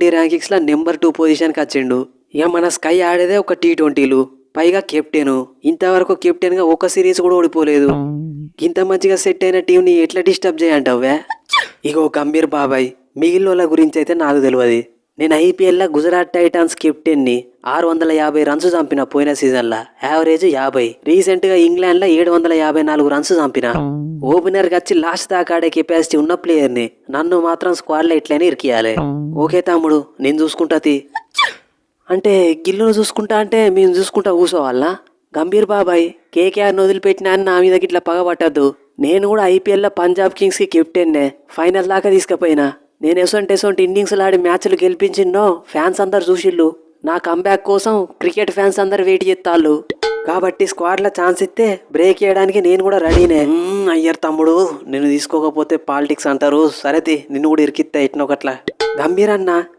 T20 rankings లో number 2 position కి వచ్చిండు. ఇక మన స్కై ఆడేదే ఒక T20లు, పైగా కెప్టెన్. ఇంతవరకు కెప్టెన్ గా ఒక సిరీస్ కూడా ఓడిపోలేదు. ఇంత మంచిగా సెట్ అయిన టీం ని ఎట్లా డిస్టర్బ్ చేయంటావే? ఇగో గంభీర్ బాబాయ్, మిగిలిన గురించి అయితే నాకు తెలియదు. నేను ఐపీఎల్ గుజరాత్ టైటాన్స్ కెప్టెన్ ని 650 రన్స్ చంపిన పోయిన సీజన్ లా, యావరేజ్ 50. రీసెంట్ గా ఇంగ్లాండ్ లో 754 రన్స్ చంపిన. ఓపెనర్ గా వచ్చి లాస్ట్ దాకా ఆడే కెపాసిటీ ఉన్న ప్లేయర్ ని నన్ను మాత్రం స్క్వాడ్ లో ఎట్లనే ఇరికియాలి. ఓకే తమ్ముడు, నేను చూసుకుంటాది. అంటే గిల్లును చూసుకుంటా అంటే మేము చూసుకుంటా కూర్చోవాలా? గంభీర్ బాబాయ్, కేకేఆర్ వదిలిపెట్టినా అని నా మీద ఇట్లా పగబట్టద్దు. నేను కూడా ఐపీఎల్ లో పంజాబ్ కింగ్స్ కి కెప్టెన్నే, ఫైనల్ దాకా తీసుకుపోయినా. నేను ఎసొంటి ఇన్నింగ్స్ ఆడి మ్యాచ్లు గెలిపించిన్నో ఫ్యాన్స్ అందరు చూసిళ్ళు. నా కంబ్యాక్ కోసం క్రికెట్ ఫ్యాన్స్ అందరు వెయిట్ చేస్తాళ్ళు. కాబట్టి స్క్వాడ్ లో ఛాన్స్ ఇస్తే బ్రేక్ చేయడానికి నేను కూడా రెడీనే. అయ్యారు తమ్ముడు, నేను తీసుకోకపోతే పాలిటిక్స్ అంటారు. సరేది, నిన్ను కూడా ఇరికిత్తా ఎట్నొకట్లా. గంభీర్ అన్న,